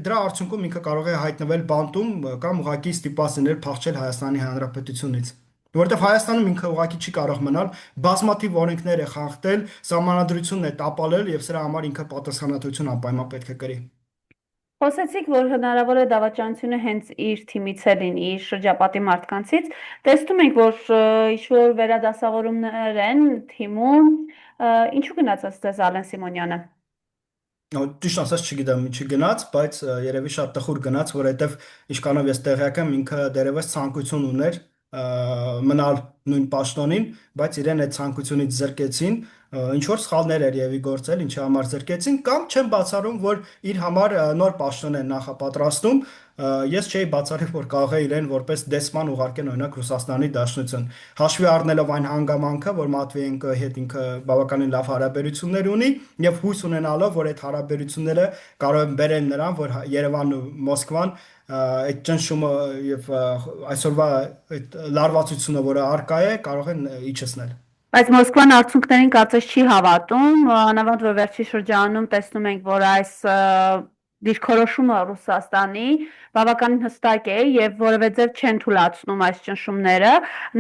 S2: դրա արդյունքում ինքը կարող է հայտնվել բանտում կամ ուղղակի ստիպված լինել փախչել Հայաստանի Հանրապետությունից։ Որովհետև Հայաստանում ինքը ուղղակի չի կարող մնալ, բազմաթիվ օրենքներ է խախտել, սահմանադրությունն է տապալել եւ սրա համար ինքը պատասխանատվություն անպայման պետք է կրի։
S1: Խոսեցիք, որ հնարավոր է դավաճանությունը հենց իր թիմից է լինի, իր շրջապատի մարդկանցից։ Տեսնում ենք, որ ինչ-որ վերադասավորումներ են թիմում։ Ինչու գնացած դες Ալեն Սիմոնյանը։
S2: Ճիշտ ասած չգիտեմ ինչի գնաց, բայց երևի շատ տխուր գնաց, որովհետև ինչքանով ես տեղյակ եմ, ինքը դերևս ցանկություն ուներ մնալ նույն պաշտոնին, բայց իրեն այդ ցանկությունից զրկեցին, ինչ որ սխալներ էր եւի գործել, ինչի համար զրկեցին, կամ չեմ բացառում, որ իր համար նոր պաշտոն են նախապատրաստում, ես չէի բացառի, որ կարող է իրեն որպես դեսպան ուղարկեն օրինակ Ռուսաստանի Դաշնություն, հաշվի առնելով այն հանգամանքը, որ Մատվիենկոյի հետ ինքը բավականին լավ հարաբերություններ ունի եւ հույս ունենալով, որ այդ հարաբերությունները կարող են բերել նրան, որ Երևանն ու Մոսկվան այդ ճնշումը եւ այսօրվա այդ լարվածությունը, որը արկա է, կարող են իջեցնել։
S1: Բայց Մոսկվան արդյունքներին կարծես չի հավատում, անավանդ որ վերջի շրջանում տեսնում ենք, որ այս դիրքորոշումը Ռուսաստանի բավականին հստակ է եւ որևէ ձև չեն թույլատրում այս ճնշումները,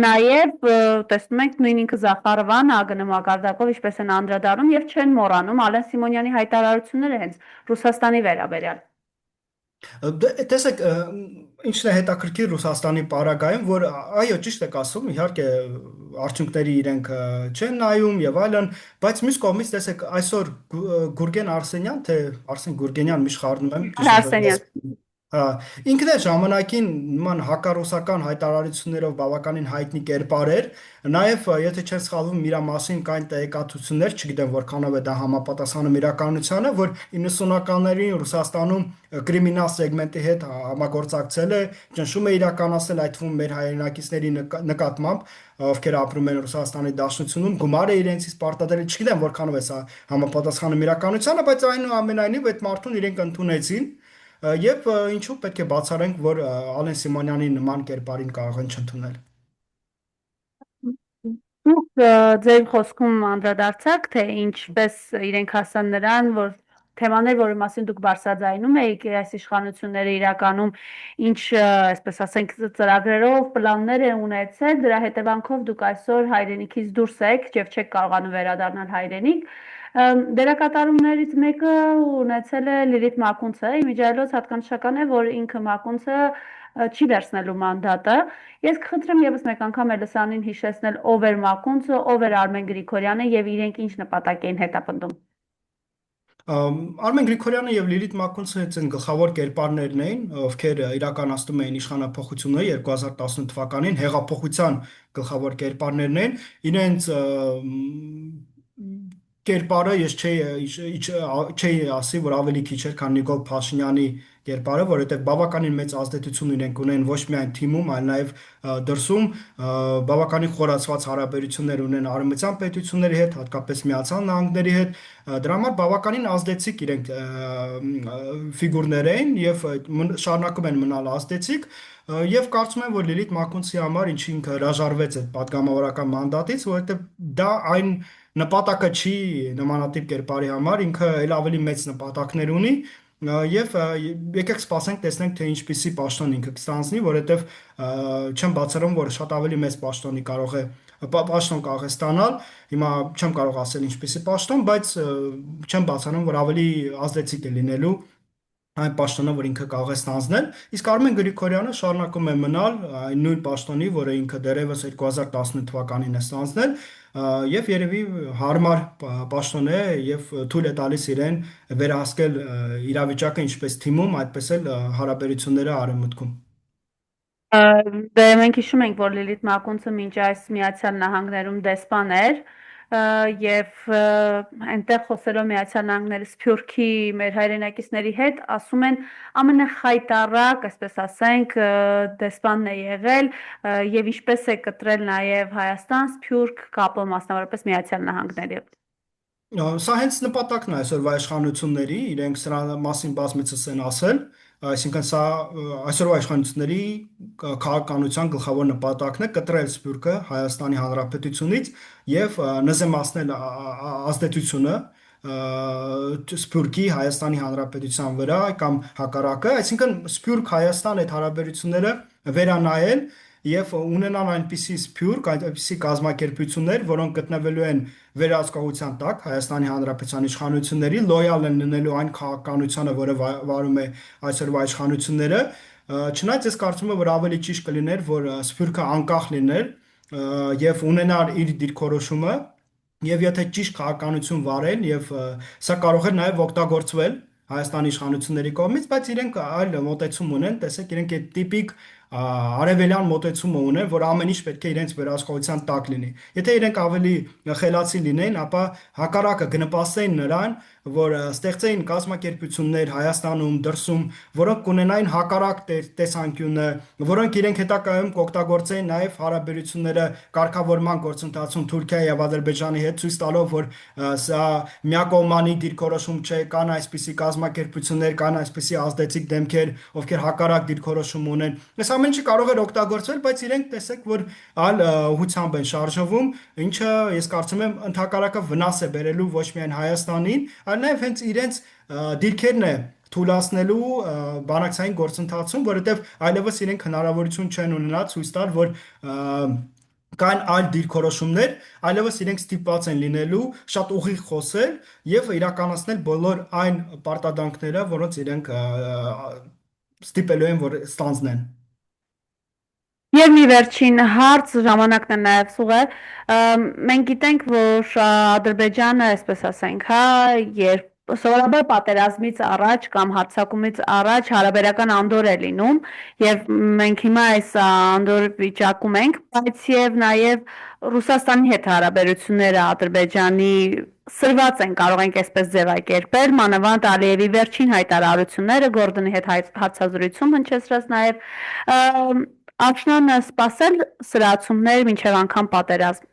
S1: նաեւ տեսնում ենք նույն ինքը Զախարովան ԱԳՆ մակարդակով ինչպես են անդրադառնում եւ չեն մոռանում Ալեն Սիմոնյանի հայտարարությունները հենց Ռուսաստանի վերաբերյալ։
S2: Տեսեք, ինչն է հետաքրքիր Ռուսաստանի պարագայում, որ այո, ճիշտ եք ասում, իհարկե արդյունքների իրենք չեն նայում եւ այլն, բայց մյուս կողմից տեսեք, այսօր Գուրգեն Արսենյան, թե Արսեն Գուրգենյան, մի շխառնում եմ,
S1: Հարսենյան։
S2: հա, ինքն է ժամանակին նման հակառուսական հայտարարություններով բավականին հայտնի կերպար էր, նաև եթե չեմ սխալվում, իր մասին կային տեղեկատվություններ, չգիտեմ որքանով է դա համապատասխանում իրականությանը, որ 90-ականներին Ռուսաստանում կրիմինալ սեգմենտի հետ համագործակցել է, ճնշում է իրականացնել այդ թվում մեր հայրենակիցների նկատմամբ, ովքեր ապրում են Ռուսաստանի Դաշնությունում, գումար է իրենցից պարտադրել, չգիտեմ որքանով է սա համապատասխանում իրականությանը, բայց այնուամենայնիվ այդ մարդուն իրենք ընդունեցին եւ ինչու պետք է բացառենք, որ Ալեն Սիմոնյանի նման կերպարին կարող են չընդունել։
S1: Դուք ձեր խոսքում անդրադարձաք, թե ինչպես իրենք հասան նրան, որ թեմաներ, որի մասին դուք բարձրաձայնում եք, այս իշխանությունները իրականում ինչ, այսպես ասենք, ծրագրերով, պլաններ են ունեցել, դրա հետևանքով դուք այսօր հայրենիքից դուրս եք եւ չեք կարողանում վերադառնալ հայրենիք։ Դերակատարումներից մեկը ունեցել է Լիլիթ Մակունցը, իմիջիայլոց հատկանշական է, որ ինքը Մակունցը չի վերցնելու մանդատը։ Ես կխնդրեմ եւս մեկ անգամ Էլիսանին հիշեցնել ով էր Մակունցը, ով էր Արմեն Գրիգորյանը եւ իրենք ինչ նպատակ էին հետապնդում։
S2: Արմեն Գրիգորյանը եւ Լիլիթ Մակունցը այն գլխավոր կերպարներն էին, ովքեր իրականացնում էին իշխանապողությունը 2018 թվականին, հեղափոխության գլխավոր կերպարներն են, իրենց կերպարը ես չէի ասի, որ ավելի քիչ էր, քան Նիկոլ Փաշինյանի կերպարը, որովհետև բավականին մեծ ազդեցություն իրենք ունեն ոչ միայն թիմում, այլ նաև դրսում, բավականին խորացված հարաբերություններ ունեն արևմտյան պետությունների հետ, հատկապես Միացյալ Նահանգների հետ, դրա համար բավականին ազդեցիկ իրենք ֆիգուրներ էին եւ շարունակում են մնալ ազդեցիկ եւ կարծում եմ, որ Լիլիթ Մակունցի համար ինչ ինքը հրաժարվեց այդ падգամավորական մանդատից, որովհետեւ դա այն նպատակը չի նմանատիպ կերպարի համար, ինքը ել ավելի մեծ նպատակներ ունի եւ եկեք սպասենք տեսնենք թե ինչպիսի պաշտոն ինքը կստանձնի, որովհետեւ չեմ բացառում, որ շատ ավելի մեծ պաշտոն կարող է ստանալ, հիմա չեմ կարող ասել ինչպիսի պաշտոն, բայց չեմ բացառում, որ ավելի ազդեցիկ է լինելու այն պաշտոնը, որ ինքը կարող է ստանձնել, իսկ Արմեն Գրիգորյանը շարունակում է մնալ այն նույն պաշտոնի, որը ինքը դեռևս 2018 թվականին է ստանձնել, եւ երևի հարմար պաշտոն է եւ թույլ է տալիս իրեն վերահսկել իրավիճակը ինչպես թիմում, այդպես էլ հարաբերությունները արևմուտքում։
S1: Դե մենք հիշում ենք, որ Լիլիթ Մակունցը մինչ այս Միացյալ Նահանգներում դեսպան էր եւ այնտեղ խոսելով Միացյալ Նահանգների Սփյուռքի մեր հայրենակիցների հետ ասում են ամենախայտառակ, այսպես ասենք, դեսպանն է եղել եւ ինչպես է կտրել նաեւ Հայաստան Սփյուռք կապը մասնավորապես Միացյալ Նահանգների հետ։
S2: Սա հենց նպատակն է այսօրվա իշխանությունների, իրենք սրա մասին բազմիցս են ասել, այսինքն սա այսօրվա իշխանությունների քաղաքականության գլխավոր նպատակն է կտրել Սփյուռքը Հայաստանի Հանրապետությունից եւ նզեմացնել ազդեցությունը Սփյուռքի Հայաստանի Հանրապետության վրա կամ հակառակը, այսինքն Սփյուռք-Հայաստան այդ հարաբերությունները վերանայել եւ ունենալ այնպիսի Սփյուռք, այնպիսի կազմակերպություններ, որոնք գտնվելու են վերահսկողության տակ Հայաստանի Հանրապետության իշխանությունների, լոյալ են լինելու այն քաղաքականությանը, որը վարում է այսօրվա իշխանությունները, չնայած ես կարծում եմ, որ ավելի ճիշտ կլիներ, որ Սփյուռքը անկախ լիներ եւ ունենար իր դիրքորոշումը եւ եթե ճիշտ քաղաքականություն վարեն եւ սա կարող է նաեւ օգտագործվել Հայաստանի իշխանությունների կողմից, բայց իրենք այլ մոտեցում ունեն, տեսեք, իրենք այդ տիպիկ արևելյան մոտեցումը ունեն, որ ամեն ինչ պետք է իրենց վերահսկողության տակ լինի։ Եթե իրենք ավելի խելացի լինեին, ապա հակառակը կնպաստեին նրան, որ ստեղծեին կազմակերպություններ Հայաստանում, դրսում, որոնք կունենային հակառակ տեսանկյունը, որոնք իրենք հետագայում կօգտագործեին նաև հարաբերությունները կարգավորման գործընթացում Թուրքիայի եւ Ադրբեջանի հետ, ցույց տալով, որ սա միակողմանի դիրքորոշում չէ, կան այսպիսի կազմակերպություններ, կան այսպիսի ազդեցիկ դեմքեր, ովքեր հակառակ դիրքորոշում ունեն։ Այս ամեն ինչը կարող էր օգտագործվել, բայց իրենք տեսեք, որ այլ ուղղությամբ են շարժվում, ինչը ես կարծում եմ ընդհակառակը վնաս է բերելու ոչ միայն Հայաստանին, այլ նաև հենց իրենց դիրքերն է թույլատնելու բանակցային գործընթացում, որովհետև այլևս իրենք հնարավորություն չեն ունենա ցույց տալ, որ կան այլ դիրքորոշումներ, այլևս իրենք ստիպված են լինելու շատ ուղիղ խոսել եւ իրականացնել բոլոր այն պարտադրանքները, որոնց իրենք ստիպելու են, որ ստանձնեն։
S1: Եվ մի վերջին հարց, ժամանակն է նաև սուղ է, մենք գիտենք, որ Ադրբեջանը, այսպես ասենք, հա, երբ սովորաբար պատերազմից առաջ կամ հարձակումից առաջ հարաբերական անդոր է լինում եւ մենք հիմա այս անդոր վիճակում ենք, բայց եւ նաեւ Ռուսաստանի հետ հարաբերությունները Ադրբեջանի սրված են, կարող ենք այսպես ձևակերպել, մանավանդ Ալիևի վերջին հայտարարությունները Գորդոնի հետ հարցազրույցում հնչեցրած նաեւ Աշնանը սպասել սրացումներ մինչև անգամ պատերազմ։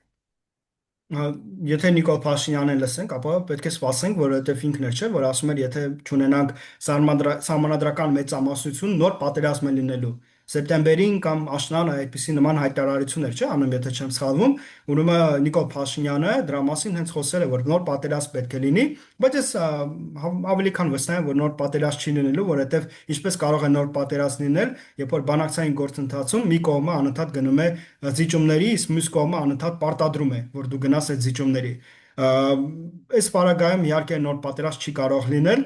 S2: Եթե Նիկոլ Փաշինյանին լսենք, ապա պետք է սպասենք, որովհետև ինքն էլ չէ, որ ասում էր, եթե չունենանք սահմանադրական մեծամասնություն, նոր պատերազմ է լինելու։ Սեպտեմբերին կամ աշնանը այդպիսի նման հայտարարություններ չէ անում, եթե չեմ սխալվում, ուրեմն Նիկոլ Փաշինյանը դրա մասին հենց խոսել է, որ նոր պատերազմ պետք է լինի, բայց ես ավելի քան վստահ եմ, որ նոր պատերազմ չի լինելու, որովհետև ինչպես կարող է նոր պատերազմ լինել, երբ որ բանակցային գործընթացում մի կողմը անընդհատ գնում է զիջումների, իսկ մյուս կողմը անընդհատ պարտադրում է, որ դու գնաս այդ զիջումների։ Այս պարագայում իհարկե նոր պատերազմ չի կարող լինել,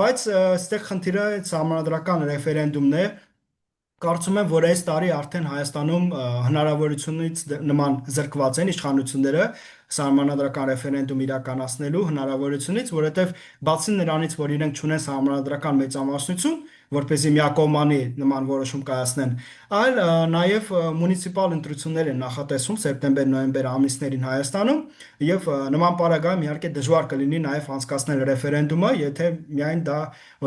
S2: բայց այստեղ խնդիրը սահմանադրական ռեֆերենդումն է։ Կարծում եմ, որ այս տարի արդեն Հայաստանում հնարավորությունից նման զրկված են իշխանությունները սահմանադրական ռեֆերենդում իրականացնելու հնարավորությունից, որովհետև բացի նրանից, որ իրենք չունեն սահմանադրական մեծամասնություն, որպեսզի միակողմանի նման որոշում կայացնեն, այլ նաև մունիցիպալ ընտրություններ են նախատեսվում սեպտեմբեր-նոյեմբեր ամիսներին Հայաստանում եւ նման պարագայում իհարկե դժվար կլինի նաև անցկացնել ռեֆերենդումը, եթե միայն դա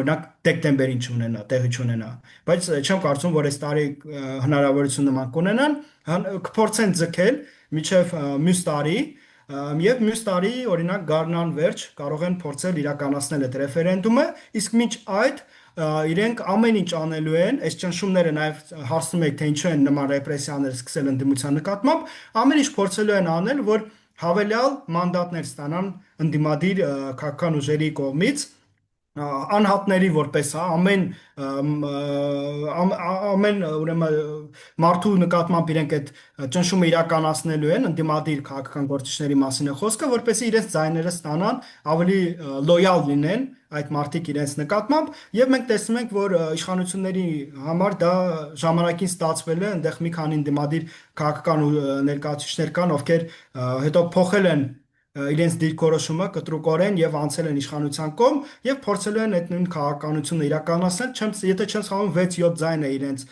S2: օրինակ դեկտեմբերին չունենա, տեղի չունենա, բայց չեմ կարծում, որ այս տարի հնարավորություն նման կունենան, կփորձեն ձգել միջև մյուս տարի եւ մյուս տարի օրինակ գարնան վերջ կարող են փորձել իրականացնել այդ ռեֆերենդումը, իսկ մինչ այդ իրենք ամեն ինչ անելու են, այս ճնշումները նաև հարցնում եք, թե ինչու են նման ռեպրեսիաներ սկսել ընդդիմության նկատմամբ, ամեն ինչ փորձելու են անել, որ հավելյալ մանդատներ ստանան ընդդիմադիր քաղաքական ուժերի կողմից անհատների որպես ամեն ուրեմն մարդու նկատմամբ իրենք այդ ճնշումը իրականացնելու են ընդդիմադիր քաղաքական գործիչների մասին է խոսքը, որպեսզի իրենց ձայները ստանան, ավելի լոյալ լինեն այդ մարդիկ իրենց նկատմամբ եւ մենք տեսնում ենք, որ իշխանությունների համար դա ժամանակին ստացվել է, այնտեղ մի քանի ընդդիմադիր քաղաքական ներկայացուցիչներ կան, ովքեր հետո փոխել են իրենց դիրքորոշումը կտրուկորեն եւ անցել են իշխանության կողմ եւ փորձելու են այդ նույն քաղաքականությունը իրականացնել, եթե չեմ սխալվում 6-7 ձայն է իրենց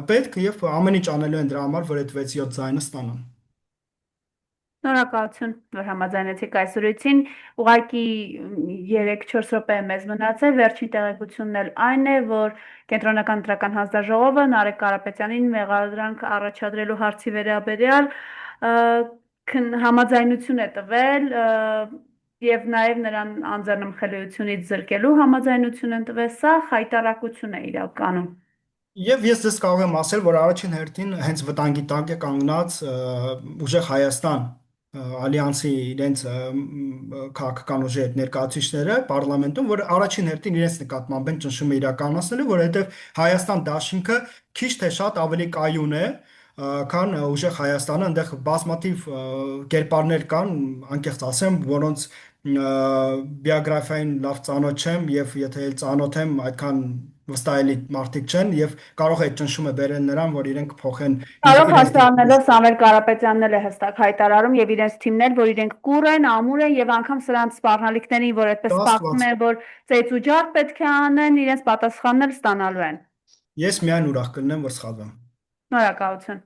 S2: պետք եւ ամեն ինչ անելու են դրա համար, որ այդ 6-7 ձայնը ստանան։
S1: Շնորհակալություն, որ համաձայնեցիք այս զրույցին։ Ուղղակի 3-4 րոպե է մեզ մնացել։ Վերջին տեղեկությունն էլ այն է, որ Կենտրոնական ընտրական հանձնաժողովը Նարեկ Կարապետյանին մեղադրանք առաջադրելու հարցի վերաբերյալ համաձայնություն է տվել եւ նաեւ նրան անձեռնմխելիությունից զրկելու համաձայնություն են տվել, սա հայտարարություն է իրականում։
S2: Եվ ես դες կարող եմ ասել, որ առաջին հերթին հենց վտանգի տակ է կանգնած ուժեղ Հայաստան ալյանսի իրենց քաղաքական ուժի հետ ներկայացուցիչները պարլամենտում, որ առաջին հերթին իրենց նկատմամբ են ճնշումը իրականացնելու, որովհետև Հայաստան դաշինքը քիչ թե շատ ավելի կայուն է, քան ուժեղ Հայաստանը, այնտեղ բազմաթիվ կերպարներ կան, անկեղծ ասեմ, որոնց բիոգրաֆիային լավ ծանոթ չեմ եւ եթե էլ ծանոթ եմ, այդքան վստահելի մարդիկ չեն եւ կարող է ճնշումը բերել նրան, որ իրենք փոխեն
S1: Կարող հասկանալով Սամվել Կարապետյանն էլ է հստակ հայտարարում եւ իրենց թիմն էլ, որ իրենք կուր են, ամուր են եւ անգամ սրանց սպառնալիքներին, որ այդպես սպասում են, որ ծեծ ու ջարդ պետք է անեն, իրենց պատասխանն էլ ստանալու են։
S2: Ես միայն ուրախ կլինեմ, որ սխալվեմ։
S1: Շնորհակալություն։